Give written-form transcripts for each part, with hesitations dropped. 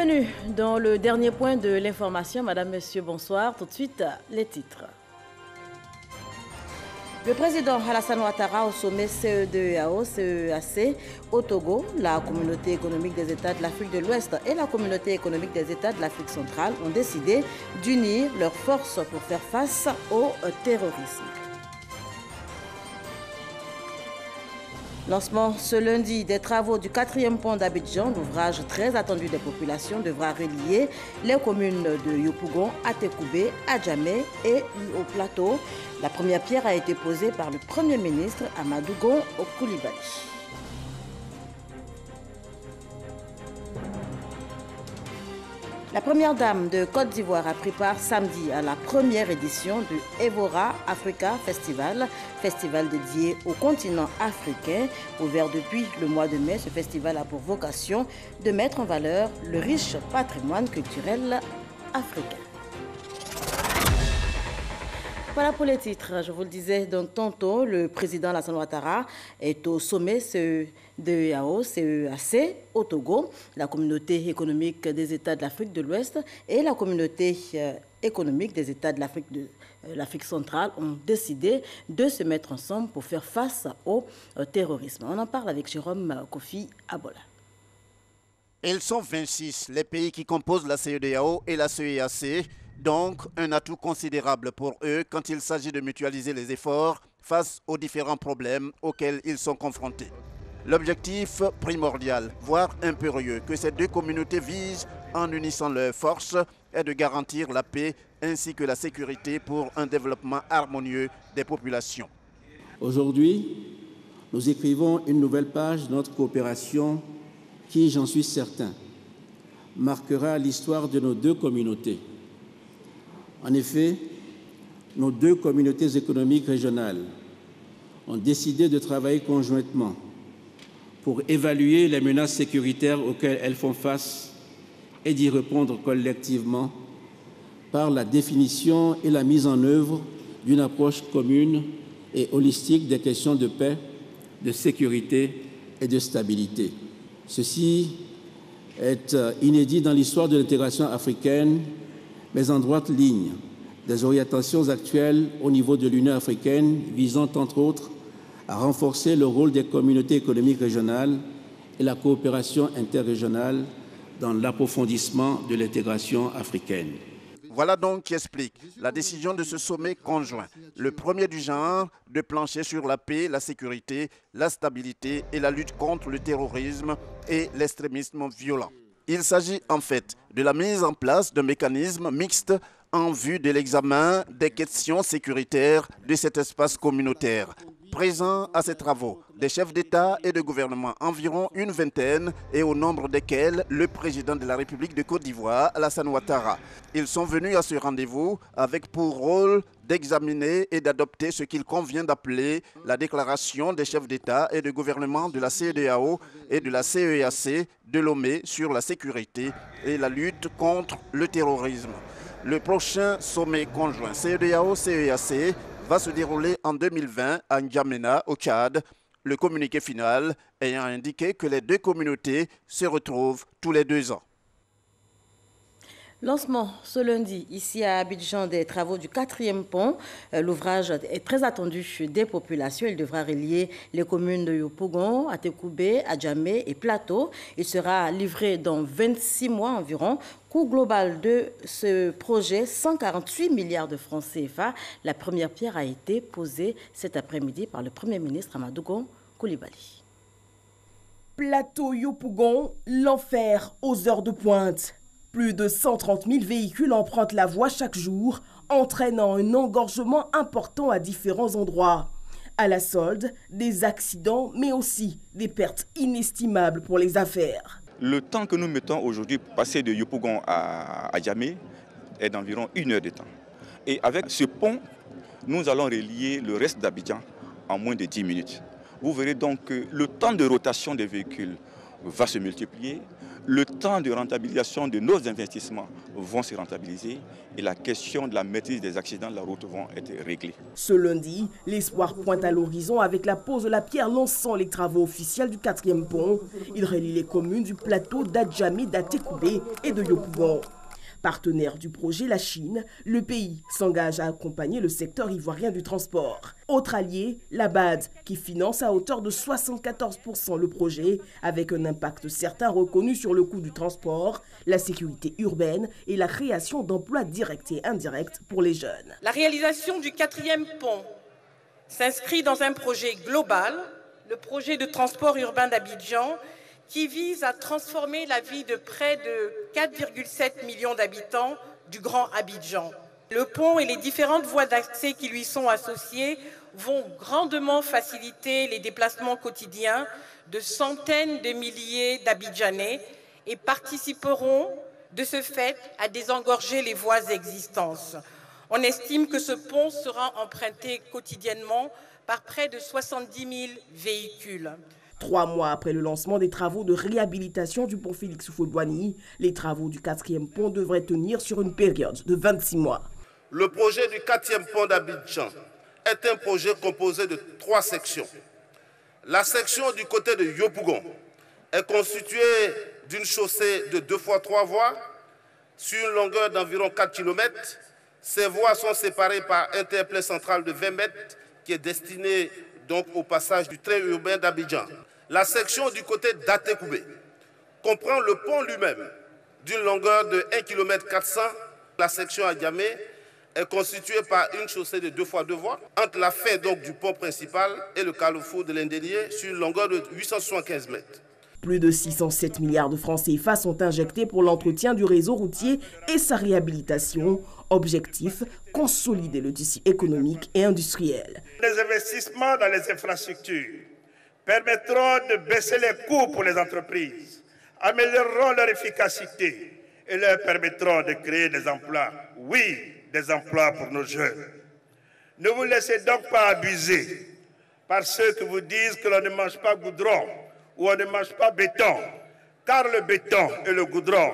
Bienvenue dans le dernier point de l'information. Madame, Monsieur, bonsoir. Tout de suite, les titres. Le président Alassane Ouattara au sommet CEDEAO, CEAC au Togo, la communauté économique des États de l'Afrique de l'Ouest et la communauté économique des États de l'Afrique centrale ont décidé d'unir leurs forces pour faire face au terrorisme. Lancement ce lundi des travaux du 4e pont d'Abidjan, l'ouvrage très attendu des populations devra relier les communes de Yopougon, Atekoubé, Adjamé et au Plateau. La première pierre a été posée par le Premier ministre Amadou Gon Coulibaly. La première dame de Côte d'Ivoire a pris part samedi à la première édition du Evora Africa Festival, festival dédié au continent africain. Ouvert depuis le mois de mai, ce festival a pour vocation de mettre en valeur le riche patrimoine culturel africain. Voilà pour les titres. Je vous le disais donc tantôt, le président Alassane Ouattara est au sommet CEDEAO, CEAC au Togo. La communauté économique des États de l'Afrique de l'Ouest et la communauté économique des États de l'Afrique centrale ont décidé de se mettre ensemble pour faire face au terrorisme. On en parle avec Jérôme Kofi Abola. Ils sont 26, les pays qui composent la CEDEAO et la CEAC. Donc, un atout considérable pour eux quand il s'agit de mutualiser les efforts face aux différents problèmes auxquels ils sont confrontés. L'objectif primordial, voire impérieux, que ces deux communautés visent en unissant leurs forces est de garantir la paix ainsi que la sécurité pour un développement harmonieux des populations. Aujourd'hui, nous écrivons une nouvelle page de notre coopération qui, j'en suis certain, marquera l'histoire de nos deux communautés. En effet, nos deux communautés économiques régionales ont décidé de travailler conjointement pour évaluer les menaces sécuritaires auxquelles elles font face et d'y répondre collectivement par la définition et la mise en œuvre d'une approche commune et holistique des questions de paix, de sécurité et de stabilité. Ceci est inédit dans l'histoire de l'intégration africaine, mais en droite ligne des orientations actuelles au niveau de l'Union africaine visant entre autres à renforcer le rôle des communautés économiques régionales et la coopération interrégionale dans l'approfondissement de l'intégration africaine. Voilà donc qui explique la décision de ce sommet conjoint, le premier du genre, de plancher sur la paix, la sécurité, la stabilité et la lutte contre le terrorisme et l'extrémisme violent. Il s'agit en fait de la mise en place d'un mécanisme mixte en vue de l'examen des questions sécuritaires de cet espace communautaire. Présents à ces travaux, des chefs d'État et de gouvernement, environ une vingtaine, et au nombre desquels le président de la République de Côte d'Ivoire, Alassane Ouattara. Ils sont venus à ce rendez-vous avec pour rôle d'examiner et d'adopter ce qu'il convient d'appeler la déclaration des chefs d'État et de gouvernement de la CEDEAO et de la CEAC de Lomé sur la sécurité et la lutte contre le terrorisme. Le prochain sommet conjoint CEDEAO-CEAC va se dérouler en 2020 à N'Djamena, au Tchad. Le communiqué final ayant indiqué que les deux communautés se retrouvent tous les 2 ans. Lancement ce lundi, ici à Abidjan, des travaux du 4e pont. L'ouvrage est très attendu des populations. Il devra relier les communes de Yopougon, Atekoubé, Adjamé et Plateau. Il sera livré dans 26 mois environ. Coût global de ce projet, 148 milliards de francs CFA. La première pierre a été posée cet après-midi par le Premier ministre Amadou Gon Coulibaly. Plateau Yopougon, l'enfer aux heures de pointe. Plus de 130 000 véhicules empruntent la voie chaque jour, entraînant un engorgement important à différents endroits. À la solde, des accidents, mais aussi des pertes inestimables pour les affaires. Le temps que nous mettons aujourd'hui pour passer de Yopougon à Adjamé est d'environ 1 heure de temps. Et avec ce pont, nous allons relier le reste d'Abidjan en moins de 10 minutes. Vous verrez donc que le temps de rotation des véhicules va se multiplier. le temps de rentabilisation de nos investissements vont se rentabiliser et la question de la maîtrise des accidents de la route vont être réglée. Ce lundi, l'espoir pointe à l'horizon avec la pose de la pierre lançant les travaux officiels du 4e pont. Il relie les communes du plateau d'Adjamé, d'Atekoubé et de Yopougon. Partenaire du projet, la Chine, le pays s'engage à accompagner le secteur ivoirien du transport. Autre allié, la BAD, qui finance à hauteur de 74% le projet, avec un impact certain reconnu sur le coût du transport, la sécurité urbaine et la création d'emplois directs et indirects pour les jeunes. La réalisation du 4e pont s'inscrit dans un projet global, le projet de transport urbain d'Abidjan, qui vise à transformer la vie de près de 4,7 millions d'habitants du Grand Abidjan. Le pont et les différentes voies d'accès qui lui sont associées vont grandement faciliter les déplacements quotidiens de centaines de milliers d'Abidjanais et participeront de ce fait à désengorger les voies existantes. On estime que ce pont sera emprunté quotidiennement par près de 70 000 véhicules. 3 mois après le lancement des travaux de réhabilitation du pont Félix Houphouët-Boigny, les travaux du 4e pont devraient tenir sur une période de 26 mois. Le projet du 4e pont d'Abidjan est un projet composé de 3 sections. La section du côté de Yopougon est constituée d'une chaussée de 2 fois 3 voies sur une longueur d'environ 4 km. Ces voies sont séparées par un terre-plein central de 20 mètres qui est destiné donc au passage du train urbain d'Abidjan. La section du côté d'Atekoubé comprend le pont lui-même d'une longueur de 1 km 400. La section Adjamé est constituée par une chaussée de 2 fois 2 voies entre la fin donc du pont principal et le carrefour de l'Indénié sur une longueur de 875 mètres. Plus de 607 milliards de francs CFA sont injectés pour l'entretien du réseau routier et sa réhabilitation. Objectif, consolider le tissu économique et industriel. Les investissements dans les infrastructures permettront de baisser les coûts pour les entreprises, amélioreront leur efficacité et leur permettront de créer des emplois. Oui, des emplois pour nos jeunes. Ne vous laissez donc pas abuser par ceux qui vous disent que l'on ne mange pas goudron ou on ne mange pas béton, car le béton et le goudron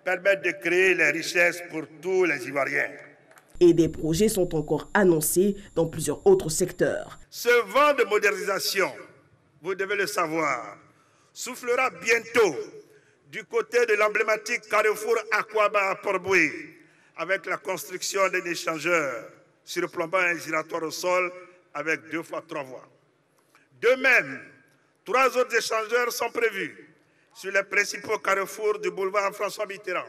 permettent de créer les richesses pour tous les Ivoiriens. Et des projets sont encore annoncés dans plusieurs autres secteurs. Ce vent de modernisation, vous devez le savoir, soufflera bientôt du côté de l'emblématique carrefour Akwaba à Port-Boué, avec la construction d'un échangeur surplombant un giratoire au sol avec 2 fois 3 voies. De même, 3 autres échangeurs sont prévus sur les principaux carrefours du boulevard François Mitterrand,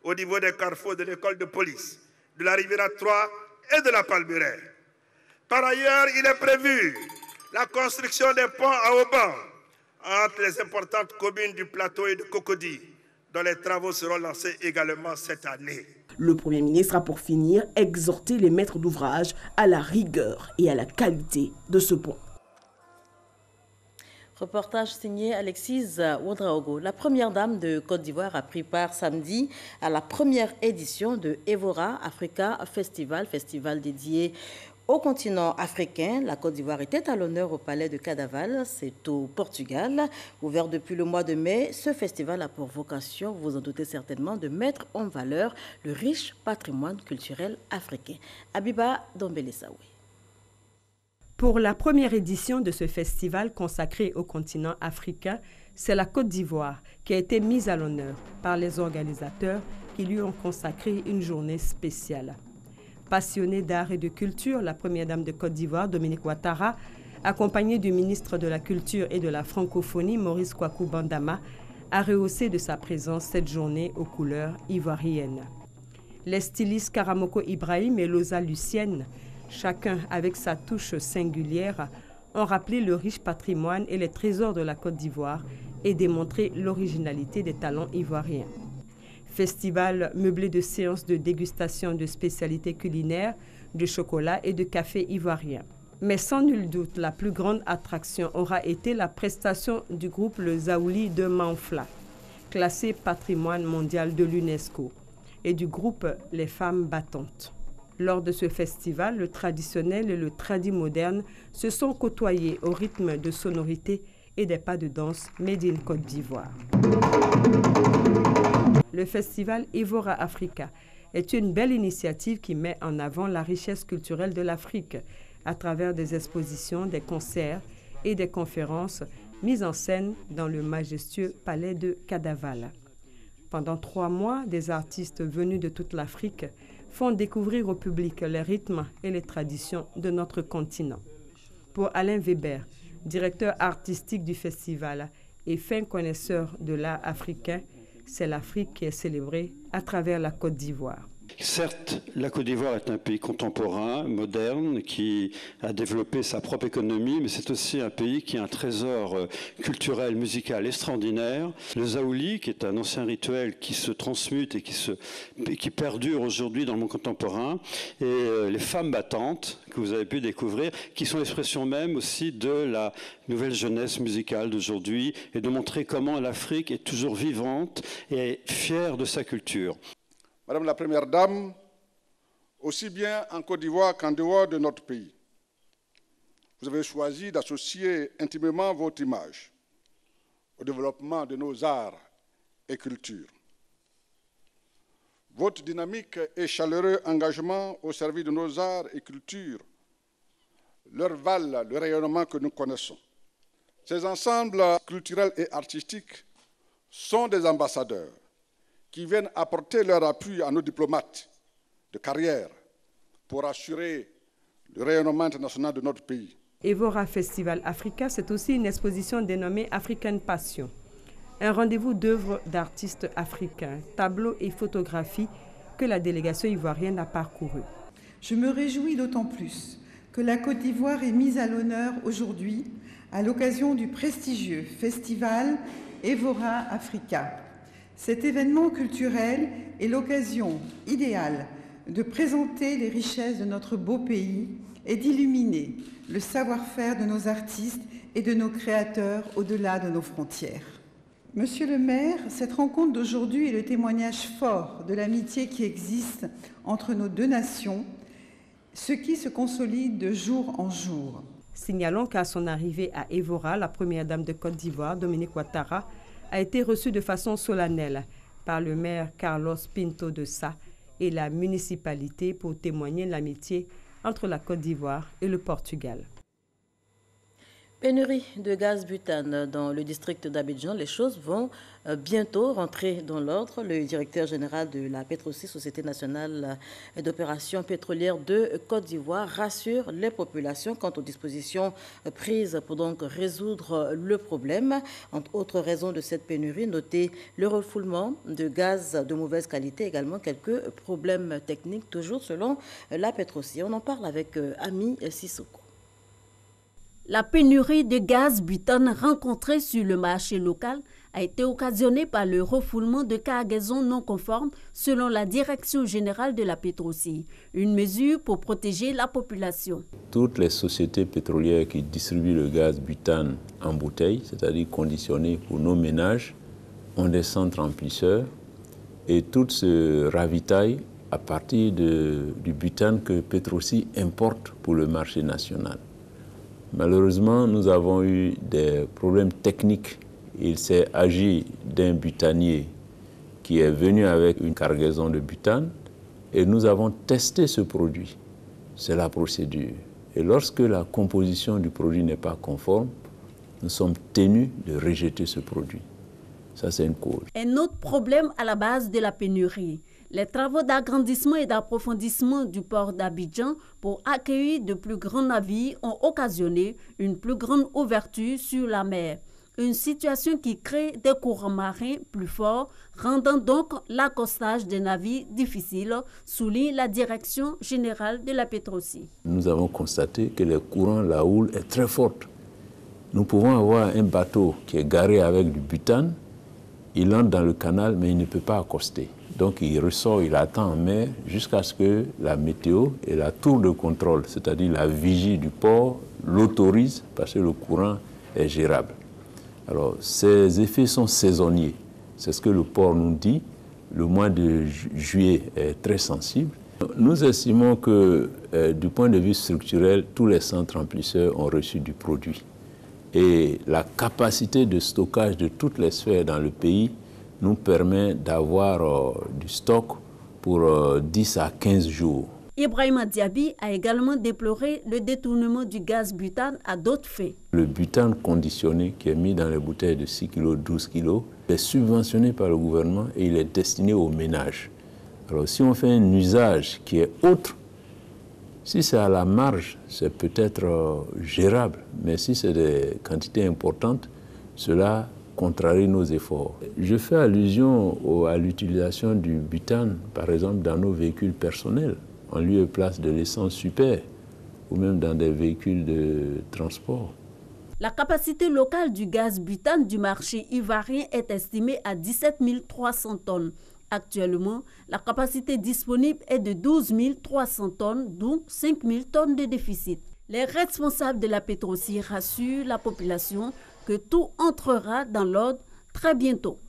au niveau des carrefours de l'école de police, de la Riviera 3 et de la Palmeraie. Par ailleurs, il est prévu la construction des ponts à haubans entre les importantes communes du plateau et de Cocody, dont les travaux seront lancés également cette année. Le Premier ministre a pour finir exhorté les maîtres d'ouvrage à la rigueur et à la qualité de ce pont. Reportage signé Alexis Ouedraogo. La première dame de Côte d'Ivoire a pris part samedi à la première édition de Evora Africa Festival, festival dédié au continent africain. La Côte d'Ivoire était à l'honneur au palais de Cadaval, c'est au Portugal. Ouvert depuis le mois de mai, ce festival a pour vocation, vous en doutez certainement, de mettre en valeur le riche patrimoine culturel africain. Abiba Dombele-Saoui. Pour la première édition de ce festival consacré au continent africain, c'est la Côte d'Ivoire qui a été mise à l'honneur par les organisateurs qui lui ont consacré une journée spéciale. Passionnée d'art et de culture, la première dame de Côte d'Ivoire, Dominique Ouattara, accompagnée du ministre de la Culture et de la Francophonie, Maurice Kwaku Bandama, a rehaussé de sa présence cette journée aux couleurs ivoiriennes. Les stylistes Karamoko Ibrahim et Loza Lucienne, chacun avec sa touche singulière, ont rappelé le riche patrimoine et les trésors de la Côte d'Ivoire et démontré l'originalité des talents ivoiriens. Festival meublé de séances de dégustation de spécialités culinaires, de chocolat et de café ivoirien. Mais sans nul doute, la plus grande attraction aura été la prestation du groupe Le Zaouli de Manfla, classé patrimoine mondial de l'UNESCO, et du groupe Les Femmes Battantes. Lors de ce festival, le traditionnel et le tradi moderne se sont côtoyés au rythme de sonorités et des pas de danse Made in Côte d'Ivoire. Le festival Evora Africa est une belle initiative qui met en avant la richesse culturelle de l'Afrique à travers des expositions, des concerts et des conférences mises en scène dans le majestueux palais de Kadavala. Pendant 3 mois, des artistes venus de toute l'Afrique font découvrir au public les rythmes et les traditions de notre continent. Pour Alain Weber, directeur artistique du festival et fin connaisseur de l'art africain, c'est l'Afrique qui est célébrée à travers la Côte d'Ivoire. Certes, la Côte d'Ivoire est un pays contemporain, moderne, qui a développé sa propre économie, mais c'est aussi un pays qui a un trésor culturel, musical extraordinaire. Le Zaouli, qui est un ancien rituel qui se transmute et qui perdure aujourd'hui dans le monde contemporain, et les femmes battantes que vous avez pu découvrir, qui sont l'expression même aussi de la nouvelle jeunesse musicale d'aujourd'hui, et de montrer comment l'Afrique est toujours vivante et fière de sa culture. Madame la Première Dame, aussi bien en Côte d'Ivoire qu'en dehors de notre pays, vous avez choisi d'associer intimement votre image au développement de nos arts et cultures. Votre dynamique et chaleureux engagement au service de nos arts et cultures leur valent le rayonnement que nous connaissons. Ces ensembles culturels et artistiques sont des ambassadeurs qui viennent apporter leur appui à nos diplomates de carrière pour assurer le rayonnement international de notre pays. Evora Festival Africa, c'est aussi une exposition dénommée African Passion. Un rendez-vous d'œuvres d'artistes africains, tableaux et photographies que la délégation ivoirienne a parcouru. Je me réjouis d'autant plus que la Côte d'Ivoire est mise à l'honneur aujourd'hui à l'occasion du prestigieux festival Evora Africa. Cet événement culturel est l'occasion idéale de présenter les richesses de notre beau pays et d'illuminer le savoir-faire de nos artistes et de nos créateurs au-delà de nos frontières. Monsieur le maire, cette rencontre d'aujourd'hui est le témoignage fort de l'amitié qui existe entre nos deux nations, ce qui se consolide de jour en jour. Signalons qu'à son arrivée à Evora, la première dame de Côte d'Ivoire, Dominique Ouattara, a été reçue de façon solennelle par le maire Carlos Pinto de Sá et la municipalité pour témoigner de l'amitié entre la Côte d'Ivoire et le Portugal. Pénurie de gaz butane dans le district d'Abidjan. Les choses vont bientôt rentrer dans l'ordre. Le directeur général de la Petrosi, Société nationale d'opération pétrolière de Côte d'Ivoire, rassure les populations quant aux dispositions prises pour donc résoudre le problème. Entre autres raisons de cette pénurie, notez le refoulement de gaz de mauvaise qualité, également quelques problèmes techniques, toujours selon la Petrosi. On en parle avec Ami Sissoko. La pénurie de gaz butane rencontrée sur le marché local a été occasionnée par le refoulement de cargaisons non conformes selon la Direction générale de la Petrosi, une mesure pour protéger la population. Toutes les sociétés pétrolières qui distribuent le gaz butane en bouteilles, c'est-à-dire conditionné pour nos ménages, ont des centres remplisseurs et toutes se ravitaillent à partir du butane que Petrosi importe pour le marché national. Malheureusement, nous avons eu des problèmes techniques. Il s'est agi d'un butanier qui est venu avec une cargaison de butane et nous avons testé ce produit. C'est la procédure. Et lorsque la composition du produit n'est pas conforme, nous sommes tenus de rejeter ce produit. Ça, c'est une cause. Un autre problème à la base de la pénurie. Les travaux d'agrandissement et d'approfondissement du port d'Abidjan pour accueillir de plus grands navires ont occasionné une plus grande ouverture sur la mer. Une situation qui crée des courants marins plus forts, rendant donc l'accostage des navires difficile, souligne la Direction générale de la Petrosi. Nous avons constaté que les courants, la houle est très forte. Nous pouvons avoir un bateau qui est garé avec du butane, il entre dans le canal mais il ne peut pas accoster. Donc il ressort, il attend en mer jusqu'à ce que la météo et la tour de contrôle, c'est-à-dire la vigie du port, l'autorisent parce que le courant est gérable. Alors ces effets sont saisonniers, c'est ce que le port nous dit. Le mois de juillet est très sensible. Nous estimons que du point de vue structurel, tous les centres remplisseurs ont reçu du produit. Et la capacité de stockage de toutes les sphères dans le pays nous permet d'avoir du stock pour 10 à 15 jours. Ibrahima Diaby a également déploré le détournement du gaz butane à d'autres fins. Le butane conditionné qui est mis dans les bouteilles de 6 kg, 12 kg, est subventionné par le gouvernement et il est destiné aux ménages. Alors si on fait un usage qui est autre, si c'est à la marge, c'est peut-être gérable, mais si c'est des quantités importantes, cela contrarie nos efforts. Je fais allusion à l'utilisation du butane, par exemple, dans nos véhicules personnels, en lieu et place de l'essence super, ou même dans des véhicules de transport. La capacité locale du gaz butane du marché ivoirien est estimée à 17 300 tonnes. Actuellement, la capacité disponible est de 12 300 tonnes, dont 5 000 tonnes de déficit. Les responsables de la Petroci rassurent la population que tout entrera dans l'ordre très bientôt.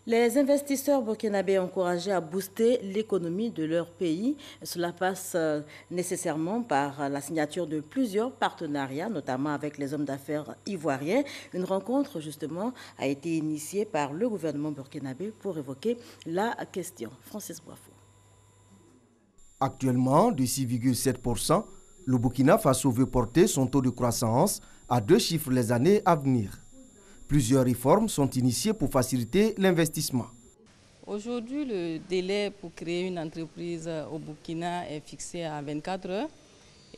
Les investisseurs burkinabés encouragés à booster l'économie de leur pays. Cela passe nécessairement par la signature de plusieurs partenariats, notamment avec les hommes d'affaires ivoiriens. Une rencontre, justement, a été initiée par le gouvernement burkinabé pour évoquer la question. Francis Boifo. Actuellement, de 6,7%, le Burkina Faso veut porter son taux de croissance à 2 chiffres les années à venir. Plusieurs réformes sont initiées pour faciliter l'investissement. Aujourd'hui, le délai pour créer une entreprise au Burkina est fixé à 24 heures.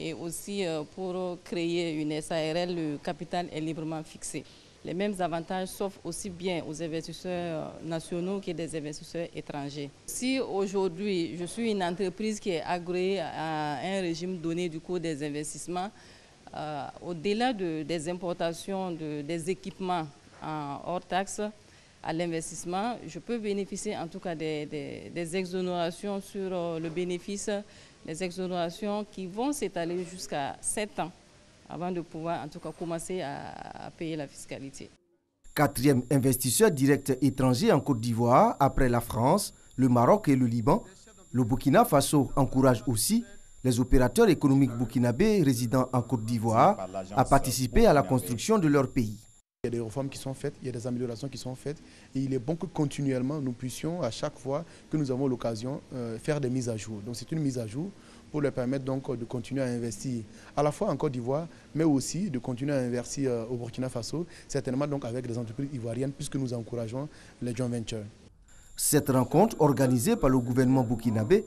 Et aussi pour créer une SARL, le capital est librement fixé. Les mêmes avantages s'offrent aussi bien aux investisseurs nationaux que des investisseurs étrangers. Si aujourd'hui je suis une entreprise qui est agréée à un régime donné du coût des investissements, au-delà des importations des équipements hors taxe à l'investissement, je peux bénéficier en tout cas des exonérations sur le bénéfice, des exonérations qui vont s'étaler jusqu'à 7 ans avant de pouvoir en tout cas commencer à payer la fiscalité. Quatrième investisseur direct étranger en Côte d'Ivoire, après la France, le Maroc et le Liban, le Burkina Faso encourage aussi les opérateurs économiques burkinabés résidant en Côte d'Ivoire à participer à la construction de leur pays. Il y a des réformes qui sont faites, il y a des améliorations qui sont faites et il est bon que continuellement nous puissions à chaque fois que nous avons l'occasion faire des mises à jour. Donc c'est une mise à jour pour leur permettre donc de continuer à investir à la fois en Côte d'Ivoire mais aussi de continuer à investir au Burkina Faso, certainement donc avec des entreprises ivoiriennes puisque nous encourageons les joint ventures. Cette rencontre organisée par le gouvernement burkinabé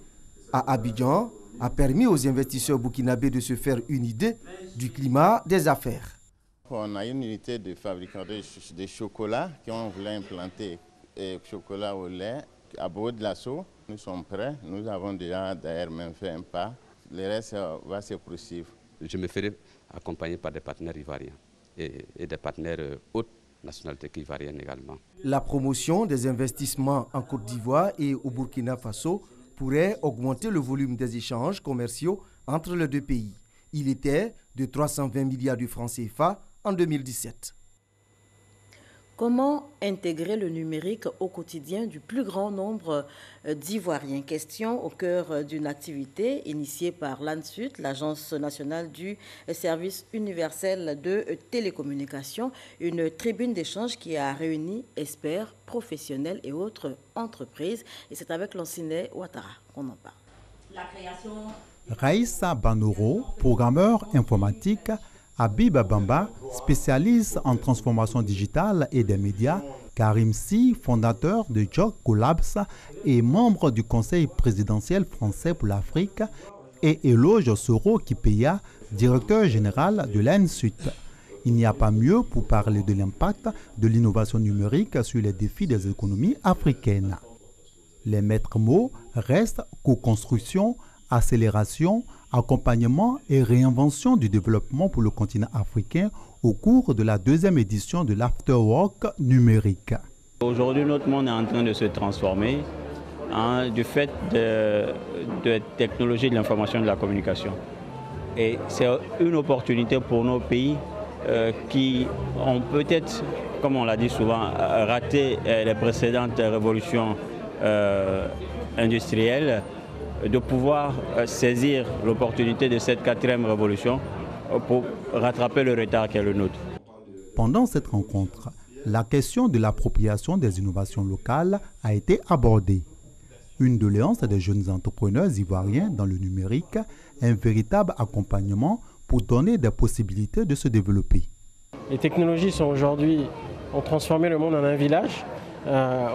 à Abidjan a permis aux investisseurs burkinabés de se faire une idée du climat des affaires. On a une unité de fabrication de chocolat qu'on voulait implanter, chocolat au lait à Bobo-Dioulasso. Nous sommes prêts, nous avons déjà d'ailleurs même fait un pas, le reste va se poursuivre. Je me ferai accompagner par des partenaires ivoiriens et des partenaires hautes nationalités ivoiriennes également. La promotion des investissements en Côte d'Ivoire et au Burkina Faso pourrait augmenter le volume des échanges commerciaux entre les deux pays. Il était de 320 milliards de francs CFA en 2017. Comment intégrer le numérique au quotidien du plus grand nombre d'Ivoiriens? Question au cœur d'une activité initiée par l'ANSUT, l'Agence nationale du service universel de télécommunications, une tribune d'échange qui a réuni experts, professionnels et autres entreprises. Et c'est avec Lancinet Ouattara qu'on en parle. La création... Raïssa Banoro, programmeur informatique, Habib Bamba, spécialiste en transformation digitale et des médias, Karim Si, fondateur de Jog Collabs et membre du Conseil présidentiel français pour l'Afrique, et Eloge Soro Kipeya, directeur général de l'ANSUT. Il n'y a pas mieux pour parler de l'impact de l'innovation numérique sur les défis des économies africaines. Les maîtres mots restent co-construction, accélération, accompagnement et réinvention du développement pour le continent africain au cours de la deuxième édition de l'Afterwork numérique. Aujourd'hui, notre monde est en train de se transformer du fait de technologies de l'information et de la communication. Et c'est une opportunité pour nos pays qui ont peut-être, comme on l'a dit souvent, raté les précédentes révolutions industrielles, de pouvoir saisir l'opportunité de cette quatrième révolution pour rattraper le retard qui est le nôtre. Pendant cette rencontre, la question de l'appropriation des innovations locales a été abordée. Une doléance des jeunes entrepreneurs ivoiriens dans le numérique, un véritable accompagnement pour donner des possibilités de se développer. Les technologies ont transformé le monde en un village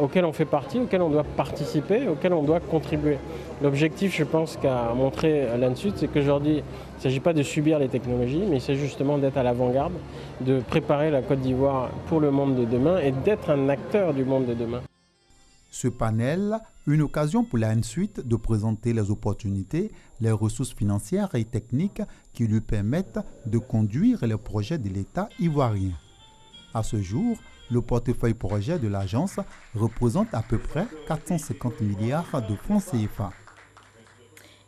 auquel on fait partie, auquel on doit participer, auquel on doit contribuer. L'objectif, je pense, qu'a montré l'ANSUD, c'est qu'aujourd'hui, il ne s'agit pas de subir les technologies, mais c'est justement d'être à l'avant-garde, de préparer la Côte d'Ivoire pour le monde de demain et d'être un acteur du monde de demain. Ce panel, une occasion pour l'ANSUD de présenter les opportunités, les ressources financières et techniques qui lui permettent de conduire les projets de l'État ivoirien. À ce jour, le portefeuille projet de l'agence représente à peu près 450 milliards de francs CFA.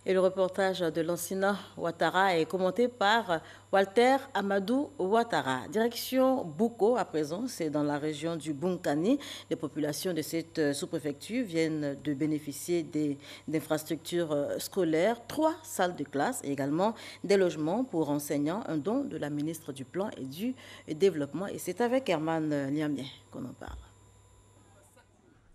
Et le reportage de Lansina Ouattara est commenté par Walter Amadou Ouattara. Direction Bouko, à présent, c'est dans la région du Bunkani. Les populations de cette sous-préfecture viennent de bénéficier d'infrastructures scolaires, 3 salles de classe et également des logements pour enseignants, un don de la ministre du Plan et du Développement. Et c'est avec Herman Liamien qu'on en parle.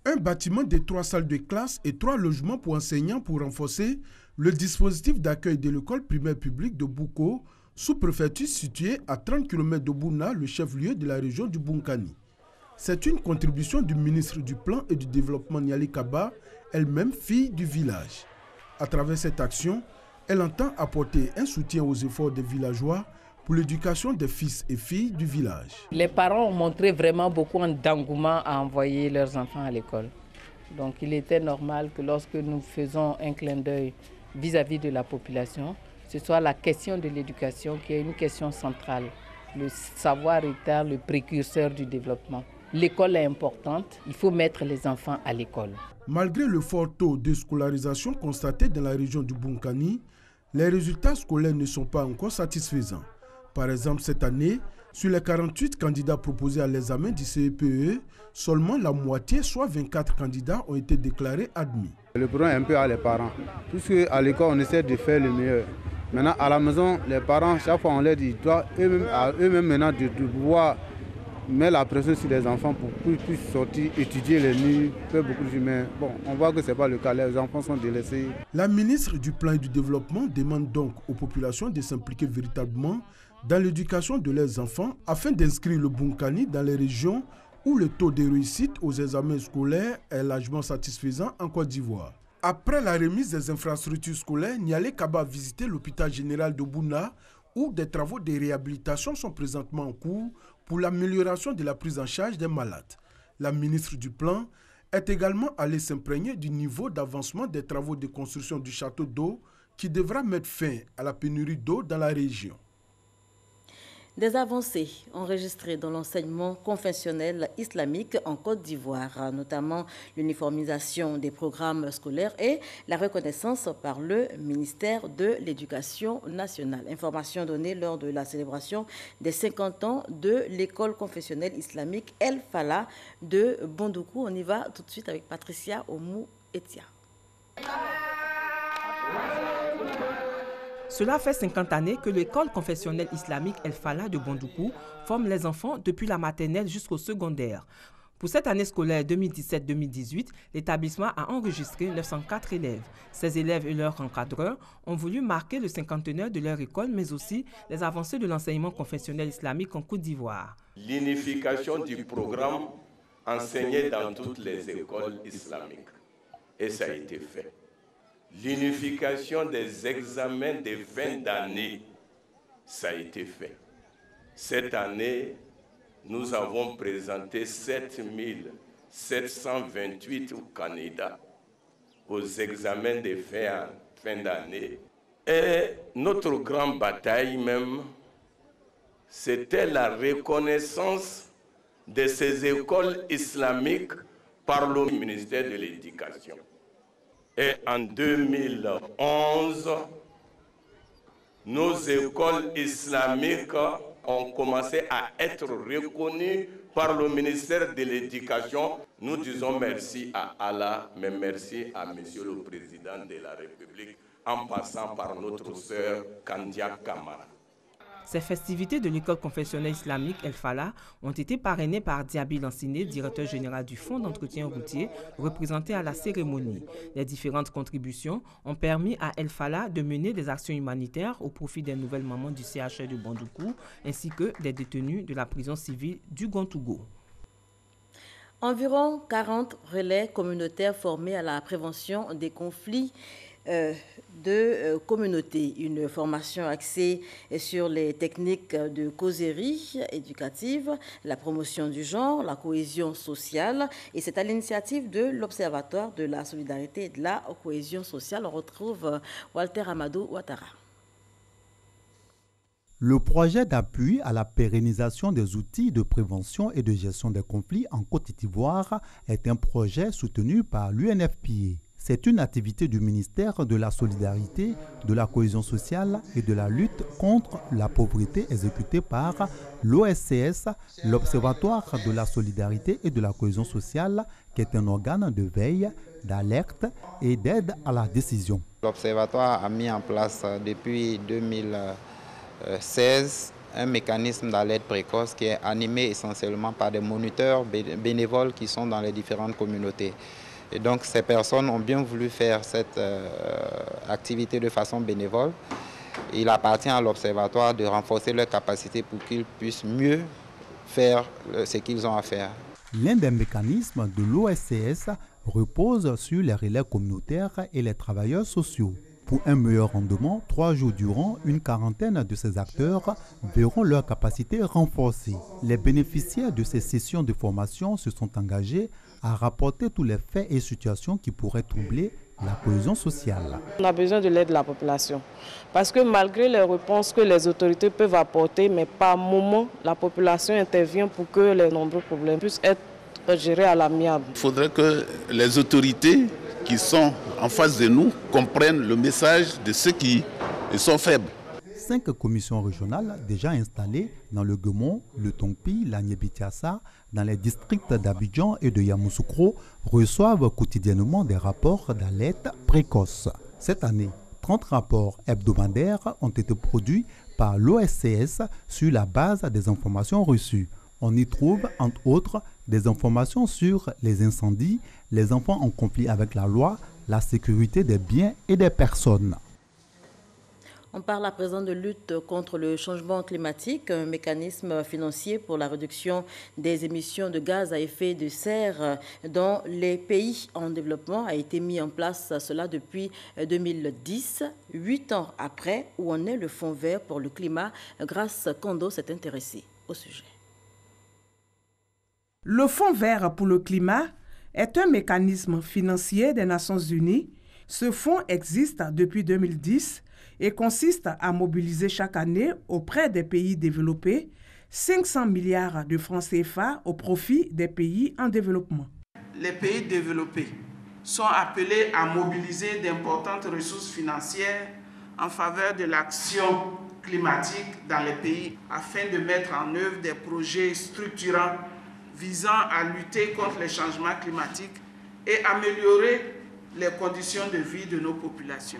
Un bâtiment de 3 salles de classe et 3 logements pour enseignants pour renforcer le dispositif d'accueil de l'école primaire publique de Bouko, sous-préfecture située à 30 km de Bouna, le chef-lieu de la région du Bunkani. C'est une contribution du ministre du Plan et du Développement Niali Kaba, elle-même fille du village. À travers cette action, elle entend apporter un soutien aux efforts des villageois pour l'éducation des fils et filles du village. Les parents ont montré vraiment beaucoup d'engouement à envoyer leurs enfants à l'école. Donc il était normal que lorsque nous faisons un clin d'œil vis-à-vis de la population, ce soit la question de l'éducation qui est une question centrale. Le savoir étant le précurseur du développement. L'école est importante, il faut mettre les enfants à l'école. Malgré le fort taux de scolarisation constaté dans la région du Bunkani, les résultats scolaires ne sont pas encore satisfaisants. Par exemple, cette année, sur les 48 candidats proposés à l'examen du CEPE, seulement la moitié, soit 24 candidats, ont été déclarés admis. Le problème est un peu à les parents, puisque à l'école, on essaie de faire le meilleur. Maintenant, à la maison, les parents, chaque fois, on leur dit, doivent eux-mêmes maintenant de pouvoir mettre la pression sur les enfants pour qu'ils puissent sortir, étudier les nuits, faire beaucoup de mais bon, on voit que ce n'est pas le cas, les enfants sont délaissés. La ministre du Plan et du Développement demande donc aux populations de s'impliquer véritablement dans l'éducation de leurs enfants afin d'inscrire le Bunkani dans les régions où le taux de réussite aux examens scolaires est largement satisfaisant en Côte d'Ivoire. Après la remise des infrastructures scolaires, Niali Kaba a visité l'hôpital général de Bouna où des travaux de réhabilitation sont présentement en cours pour l'amélioration de la prise en charge des malades. La ministre du Plan est également allée s'imprégner du niveau d'avancement des travaux de construction du château d'eau qui devra mettre fin à la pénurie d'eau dans la région. Des avancées enregistrées dans l'enseignement confessionnel islamique en Côte d'Ivoire, notamment l'uniformisation des programmes scolaires et la reconnaissance par le ministère de l'Éducation nationale. Information donnée lors de la célébration des 50 ans de l'école confessionnelle islamique El Fala de Bondoukou. On y va tout de suite avec Patricia Oumou-Etia. Cela fait 50 années que l'école confessionnelle islamique El Fala de Bondoukou forme les enfants depuis la maternelle jusqu'au secondaire. Pour cette année scolaire 2017-2018, l'établissement a enregistré 904 élèves. Ces élèves et leurs encadreurs ont voulu marquer le cinquantenaire de leur école, mais aussi les avancées de l'enseignement confessionnel islamique en Côte d'Ivoire. L'unification du programme enseigné dans toutes les écoles islamiques. Et ça a été fait. L'unification des examens de fin d'année, ça a été fait. Cette année, nous avons présenté 7728 candidats aux examens de fin d'année. Et notre grande bataille même, c'était la reconnaissance de ces écoles islamiques par le ministère de l'Éducation. Et en 2011, nos écoles islamiques ont commencé à être reconnues par le ministère de l'Éducation. Nous disons merci à Allah, mais merci à Monsieur le Président de la République, en passant par notre sœur Kandia Kamara. Ces festivités de l'école confessionnelle islamique El Falah ont été parrainées par Diaby Lanciné, directeur général du Fonds d'entretien routier, représenté à la cérémonie. Les différentes contributions ont permis à El Falah de mener des actions humanitaires au profit des nouvelles mamans du CHR de Bandoukou ainsi que des détenus de la prison civile du Gontougo. Environ 40 relais communautaires formés à la prévention des conflits de communauté. Une formation axée sur les techniques de causerie éducative, la promotion du genre, la cohésion sociale. Et c'est à l'initiative de l'Observatoire de la solidarité et de la cohésion sociale. On retrouve Walter Amadou Ouattara. Le projet d'appui à la pérennisation des outils de prévention et de gestion des conflits en Côte d'Ivoire est un projet soutenu par l'UNFPA. C'est une activité du ministère de la Solidarité, de la Cohésion sociale et de la lutte contre la pauvreté exécutée par l'OSCS, l'Observatoire de la Solidarité et de la Cohésion sociale, qui est un organe de veille, d'alerte et d'aide à la décision. L'Observatoire a mis en place depuis 2016 un mécanisme d'alerte précoce qui est animé essentiellement par des moniteurs bénévoles qui sont dans les différentes communautés. Et donc ces personnes ont bien voulu faire cette activité de façon bénévole. Il appartient à l'Observatoire de renforcer leurs capacités pour qu'ils puissent mieux faire ce qu'ils ont à faire. L'un des mécanismes de l'OSCS repose sur les relais communautaires et les travailleurs sociaux. Pour un meilleur rendement, 3 jours durant, une quarantaine de ces acteurs verront leurs capacités renforcées. Les bénéficiaires de ces sessions de formation se sont engagés à rapporter tous les faits et situations qui pourraient troubler la cohésion sociale. On a besoin de l'aide de la population parce que malgré les réponses que les autorités peuvent apporter, mais par moment, la population intervient pour que les nombreux problèmes puissent être gérés à l'amiable. Il faudrait que les autorités qui sont en face de nous comprennent le message de ceux qui sont faibles. 5 commissions régionales déjà installées dans le Guemon, le Tongpi, la Niébitiassa, dans les districts d'Abidjan et de Yamoussoukro reçoivent quotidiennement des rapports d'alerte précoce. Cette année, 30 rapports hebdomadaires ont été produits par l'OSCS sur la base des informations reçues. On y trouve, entre autres, des informations sur les incendies, les enfants en conflit avec la loi, la sécurité des biens et des personnes. On parle à présent de lutte contre le changement climatique, un mécanisme financier pour la réduction des émissions de gaz à effet de serre dans les pays en développement a été mis en place, cela depuis 2010, 8 ans après où en est le Fonds vert pour le climat. Grace Kondo s'est intéressée au sujet. Le Fonds vert pour le climat est un mécanisme financier des Nations Unies. Ce fonds existe depuis 2010 et consiste à mobiliser chaque année auprès des pays développés 500 milliards de francs CFA au profit des pays en développement. Les pays développés sont appelés à mobiliser d'importantes ressources financières en faveur de l'action climatique dans les pays afin de mettre en œuvre des projets structurants visant à lutter contre les changements climatiques et améliorer les conditions de vie de nos populations.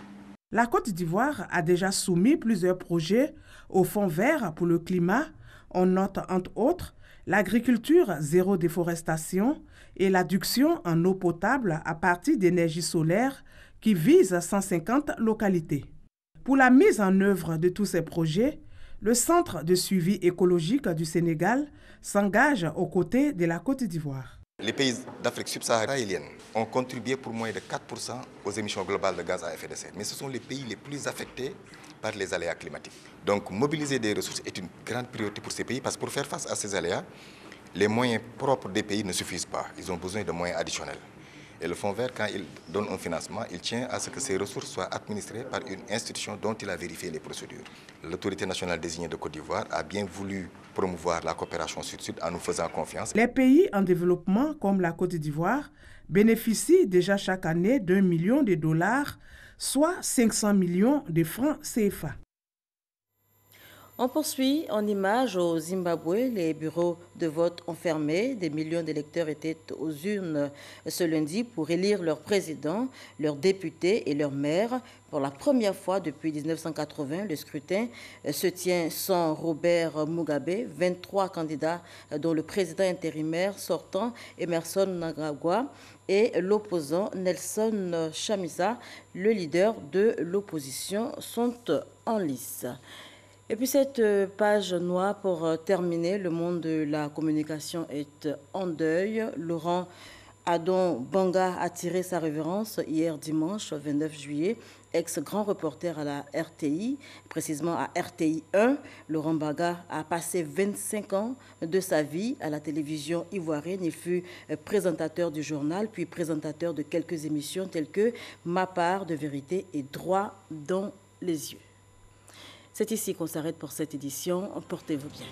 La Côte d'Ivoire a déjà soumis plusieurs projets au Fonds vert pour le climat. On note entre autres l'agriculture zéro déforestation et l'adduction en eau potable à partir d'énergie solaire qui vise 150 localités. Pour la mise en œuvre de tous ces projets, le Centre de suivi écologique du Sénégal s'engage aux côtés de la Côte d'Ivoire. Les pays d'Afrique subsaharienne ont contribué pour moins de 4% aux émissions globales de gaz à effet de serre. Mais ce sont les pays les plus affectés par les aléas climatiques. Donc mobiliser des ressources est une grande priorité pour ces pays parce que pour faire face à ces aléas, les moyens propres des pays ne suffisent pas. Ils ont besoin de moyens additionnels. Et le Fonds vert, quand il donne un financement, il tient à ce que ces ressources soient administrées par une institution dont il a vérifié les procédures. L'autorité nationale désignée de Côte d'Ivoire a bien voulu promouvoir la coopération sud-sud en nous faisant confiance. Les pays en développement, comme la Côte d'Ivoire, bénéficient déjà chaque année d'1 million de dollars, soit 500 millions de francs CFA. On poursuit en images au Zimbabwe. Les bureaux de vote ont fermé. Des millions d'électeurs étaient aux urnes ce lundi pour élire leur président, leurs députés et leurs maires. Pour la première fois depuis 1980, le scrutin se tient sans Robert Mugabe. 23 candidats, dont le président intérimaire sortant Emmerson Mnangagwa et l'opposant Nelson Chamisa, le leader de l'opposition, sont en lice. Et puis cette page noire pour terminer, le monde de la communication est en deuil. Laurent Adon Banga a tiré sa révérence hier dimanche 29 juillet, ex-grand reporter à la RTI, précisément à RTI 1. Laurent Banga a passé 25 ans de sa vie à la télévision ivoirienne. Il fut présentateur du journal, puis présentateur de quelques émissions telles que Ma part de vérité et Droit dans les yeux. C'est ici qu'on s'arrête pour cette édition. Portez-vous bien.